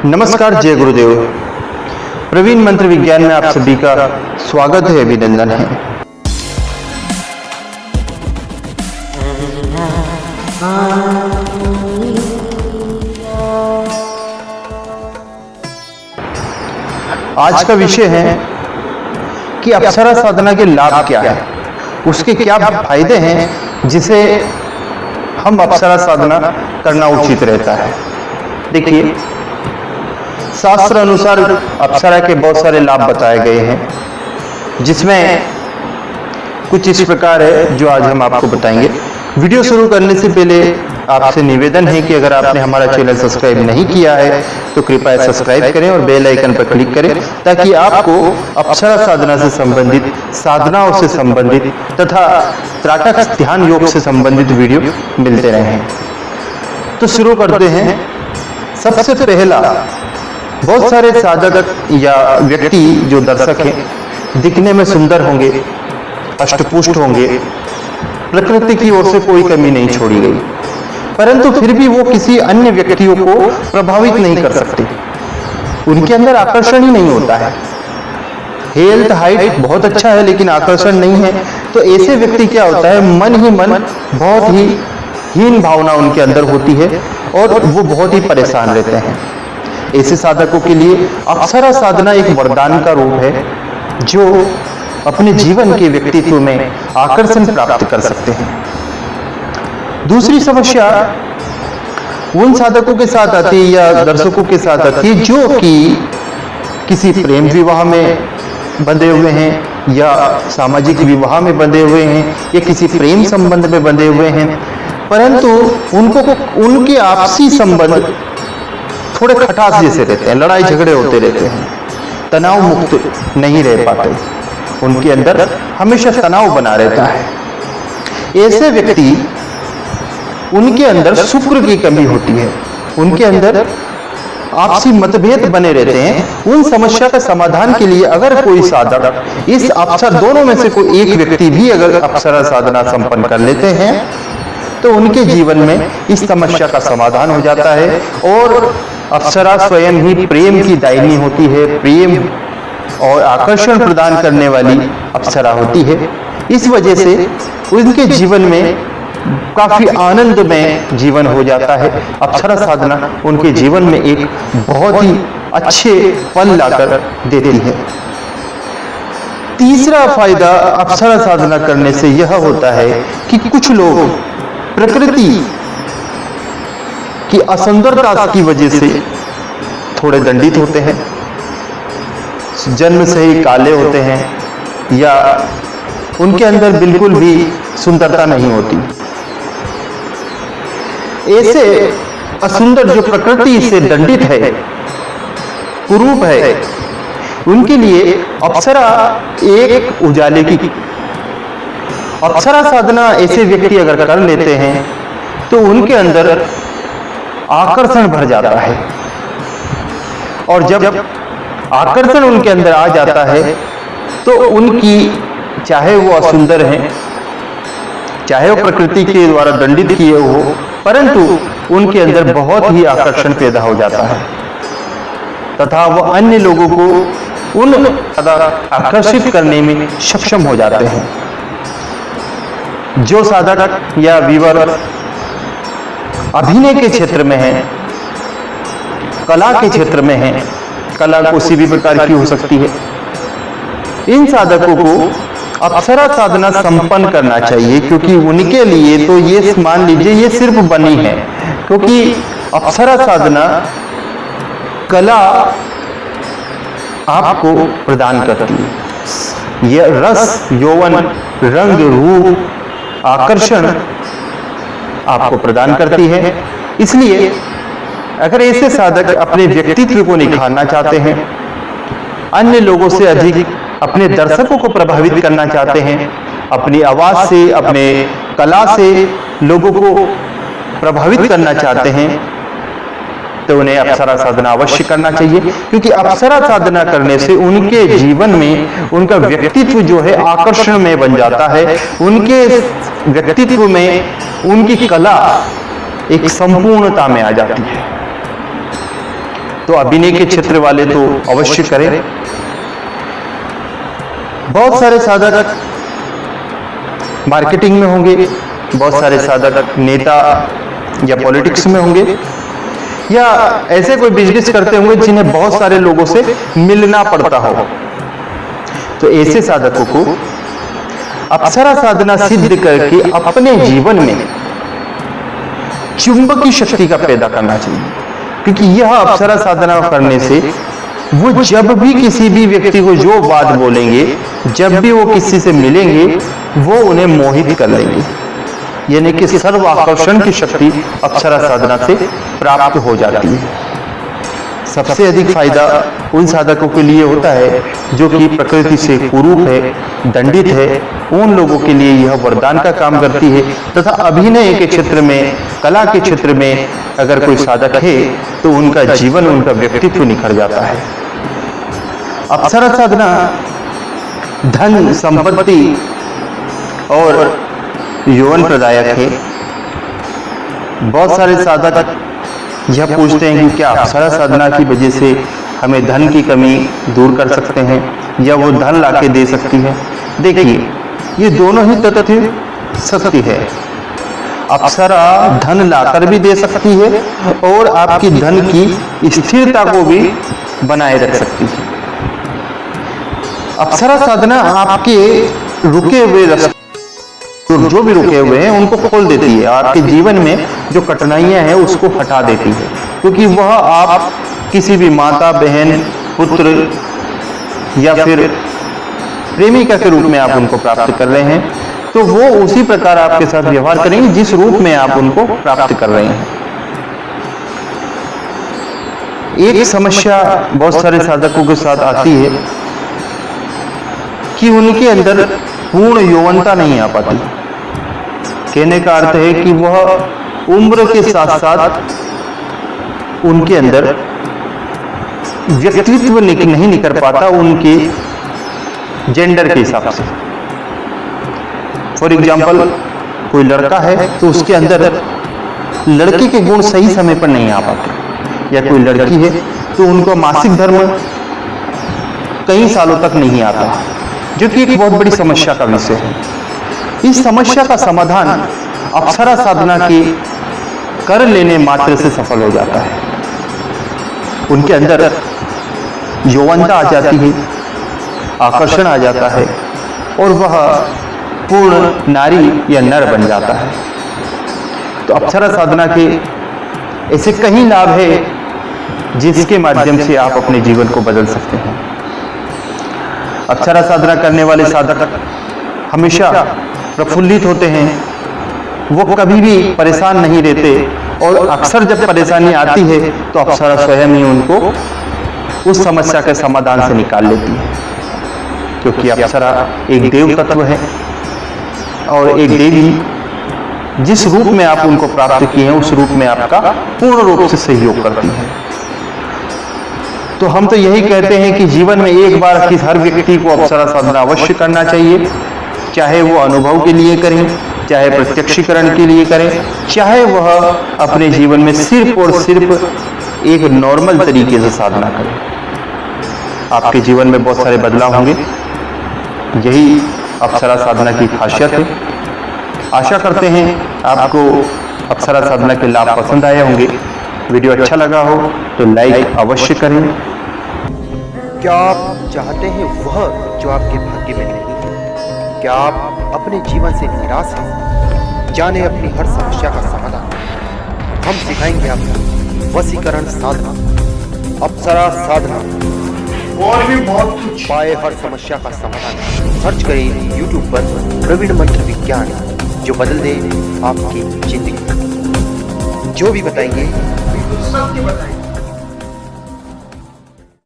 नमस्कार, जय गुरुदेव। प्रवीण मंत्र विज्ञान में आप सभी का स्वागत है, अभिनंदन है। आज का विषय है कि अप्सरा साधना के लाभ क्या है, उसके क्या फायदे हैं जिसे हम अप्सरा साधना करना उचित रहता है। देखिए, शास्त्र अनुसार अप्सरा के बहुत सारे लाभ बताए गए हैं, जिसमें कुछ इस प्रकार है जो आज हम आपको बताएंगे। वीडियो शुरू करने से पहले आपसे निवेदन है कि अगर आपने हमारा चैनल सब्सक्राइब नहीं किया है तो कृपया सब्सक्राइब करें और बेल आइकन पर क्लिक करें, ताकि आपको अप्सरा साधना से संबंधित, साधनाओं से संबंधित तथा त्राटक ध्यान योग से संबंधित वीडियो मिलते रहें। तो शुरू करते हैं। सबसे पहला, बहुत सारे साधक या व्यक्ति जो दर्शक हैं दिखने में सुंदर होंगे, अष्टपुष्ट होंगे, प्रकृति की ओर से कोई कमी नहीं छोड़ी गई, परंतु फिर भी वो किसी अन्य व्यक्तियों को प्रभावित नहीं कर सकते। उनके अंदर आकर्षण ही नहीं होता है। हेल्थ, हाइट बहुत अच्छा है लेकिन आकर्षण नहीं है। तो ऐसे व्यक्ति क्या होता है, मन ही मन बहुत ही हीन भावना उनके अंदर होती है और वो बहुत ही परेशान रहते हैं। ऐसे साधकों के लिए अप्सरा साधना एक वरदान का रूप है, जो अपने जीवन के व्यक्तित्व में आकर्षण प्राप्त कर सकते हैं। दूसरी समस्या उन साधकों के साथ आती है या दर्शकों के साथ आती है जो कि किसी प्रेम विवाह में बंधे हुए हैं या सामाजिक विवाह में बंधे हुए हैं या किसी प्रेम संबंध में बंधे हुए हैं, परंतु उनके आपसी संबंध थोड़े खटास जैसे रहते हैं, लड़ाई झगड़े होते रहते हैं, तनाव मुक्त नहीं रह पाते, उनके अंदर हमेशा तनाव बना रहता है। ऐसे व्यक्ति, उनके अंदर शुक्र की कमी होती है, उनके अंदर आपसी मतभेद बने रहते हैं। उन समस्या का समाधान के लिए अगर कोई साधक इस अप्सरा, दोनों में से कोई एक व्यक्ति भी अगर अप्सरा साधना संपन्न कर लेते हैं तो उनके जीवन में इस समस्या का समाधान हो जाता है। और अप्सरा स्वयं ही प्रेम की दायिनी होती है, प्रेम और आकर्षण प्रदान करने वाली अप्सरा होती है। इस वजह से उनके जीवन में काफी आनंदमय जीवन हो जाता है। अप्सरा साधना उनके जीवन में एक बहुत ही अच्छे पल लाकर देती है। तीसरा फायदा अप्सरा साधना करने से यह होता है कि कुछ लोग प्रकृति की असुंदरता की वजह से थोड़े दंडित होते हैं, जन्म से ही काले होते हैं या उनके अंदर बिल्कुल भी सुंदरता नहीं होती। ऐसे असुंदर जो प्रकृति से दंडित है, कुरूप है, उनके लिए अप्सरा एक उजाले की अप्सरा साधना ऐसे व्यक्ति अगर कर लेते हैं तो उनके अंदर आकर्षण भर जाता है। और जब आकर्षण उनके अंदर आ जाता है तो उनकी, चाहे वो असुंदर हैं, चाहे वो प्रकृति के द्वारा दंडित किए हो, परंतु उनके अंदर बहुत ही आकर्षण पैदा हो जाता है तथा वो अन्य लोगों को उन आकर्षित करने में सक्षम हो जाते हैं। जो साधक या वीवर अभिनय के क्षेत्र में है, कला के क्षेत्र में है, कला किसी भी प्रकार की हो सकती है, इन साधकों को अप्सरा साधना संपन्न करना चाहिए, क्योंकि उनके लिए तो ये मान लीजिए ये सिर्फ बनी है, क्योंकि अप्सरा साधना कला आपको प्रदान करती है। यह रस, यौवन, रंग, रूप, आकर्षण आपको प्रदान करती है। इसलिए अगर ऐसे साधक अपने व्यक्तित्व को निखारना चाहते हैं, अन्य लोगों से अधिक अपने दर्शकों को प्रभावित करना चाहते हैं, अपनी आवाज से, अपने कला से लोगों को प्रभावित करना चाहते हैं, तो उन्हें अप्सरा साधना अवश्य करना चाहिए। क्योंकि अप्सरा साधना करने से उनके जीवन में उनका व्यक्तित्व जो है आकर्षण में बन जाता है, उनके व्यक्तित्व में उनकी कला एक संपूर्णता में आ जाती है। तो अभिनय के क्षेत्र वाले तो अवश्य करें। बहुत सारे साधक मार्केटिंग में होंगे, बहुत सारे साधक नेता या पॉलिटिक्स में होंगे, या ऐसे कोई बिजनेस करते होंगे जिन्हें बहुत सारे लोगों से मिलना पड़ता हो। तो ऐसे साधकों को अप्सरा साधना सिद्ध करके अपने जीवन में चुंबकीय शक्ति का पैदा करना चाहिए, क्योंकि यह अप्सरा साधना करने से वो जब भी किसी भी व्यक्ति को जो बात बोलेंगे, जब भी वो किसी से मिलेंगे, वो उन्हें मोहित कर लेंगे। यानी कि सर्व आकर्षण की शक्ति अप्सरा साधना से प्राप्त हो जाती है। सबसे अधिक फायदा उन साधकों के लिए होता है जो कि प्रकृति से कुरूप है, दंडित है। उन लोगों के लिए यह वरदान का काम करती है। तथा अभिनय के क्षेत्र में, कला के क्षेत्र में अगर कोई साधक है तो उनका जीवन, उनका व्यक्तित्व निखर जाता है। अप्सरा साधना धन, संपत्ति और यौवन प्रदायक है। बहुत सारे साधक यह पूछते हैं कि क्या अप्सरा साधना की वजह से हमें धन की कमी दूर कर सकते हैं, या वो धन लाके दे सकती है। देखिए, ये दोनों ही तथ्य सत्य है। अप्सरा धन लाकर भी दे सकती है और आपकी धन की स्थिरता को भी बनाए रख सकती है। अप्सरा साधना आपके रुके हुए रास्ते, जो भी रुके हुए हैं, उनको खोल देती है। आपके जीवन में जो कठिनाइयां हैं उसको हटा देती है, क्योंकि वह आप किसी भी माता, बहन, पुत्र या फिर प्रेमिका के रूप में आप उनको प्राप्त कर रहे हैं, तो वो उसी प्रकार आपके साथ व्यवहार करेंगे जिस रूप में आप उनको प्राप्त कर रहे हैं। एक समस्या बहुत सारे साधकों के साथ आती है कि उनके अंदर पूर्ण यौवनता नहीं आ पाती। कहने का अर्थ है कि वह उम्र के साथ साथ उनके अंदर व्यक्तित्व नहीं निकल पाता उनके जेंडर के हिसाब से। फॉर एग्जाम्पल, कोई लड़का है तो उसके अंदर लड़के के गुण सही समय पर नहीं आ पाते, या कोई लड़की है तो उनको मासिक धर्म कई सालों तक नहीं आता, जो कि एक बहुत बड़ी समस्या का विषय है। इस समस्या का समाधान अप्सरा साधना के कर लेने मात्र से सफल हो जाता है। उनके अंदर यौवनता आ जाती है, आकर्षण आ जाता है और वह पूर्ण नारी या नर बन जाता है। तो अप्सरा साधना के ऐसे कई लाभ है जिसके माध्यम से आप अपने जीवन को बदल सकते हैं। अप्सरा साधना करने वाले साधक हमेशा प्रफुल्लित होते हैं, वो कभी भी परेशान नहीं रहते, और अक्सर जब परेशानी आती है तो अप्सरा स्वयं ही उनको उस समस्या के समाधान से निकाल लेती है, क्योंकि अप्सरा एक देव तत्व है और एक देवी जिस रूप में आप उनको प्राप्त किए हैं उस रूप में आपका पूर्ण रूप से सहयोग करती है। तो हम तो यही कहते हैं कि जीवन में एक बार हर व्यक्ति को अप्सरा साधना अवश्य करना चाहिए, चाहे वो अनुभव के लिए करें, चाहे प्रत्यक्षीकरण के लिए करें, चाहे वह अपने जीवन में सिर्फ और सिर्फ एक नॉर्मल तरीके से साधना करें। आपके जीवन में बहुत सारे बदलाव होंगे। यही अप्सरा साधना की खासियत है। आशा करते हैं आपको अप्सरा साधना के लाभ पसंद आए होंगे। वीडियो अच्छा लगा हो तो लाइक अवश्य करें। क्या आप चाहते हैं वह जो आपके भाग्य में नहीं? क्या आप अपने जीवन से निराश हैं? जाने अपनी हर समस्या का समाधान। हम सिखाएंगे आपको वशीकरण साधना, अप्सरा साधना और भी बहुत कुछ। पाए हर समस्या का समाधान। सर्च करें YouTube पर प्रवीण मंत्र विज्ञान, जो बदल दे आपकी जिंदगी। जो भी बताएंगे बिल्कुल सत्य बताएंगे।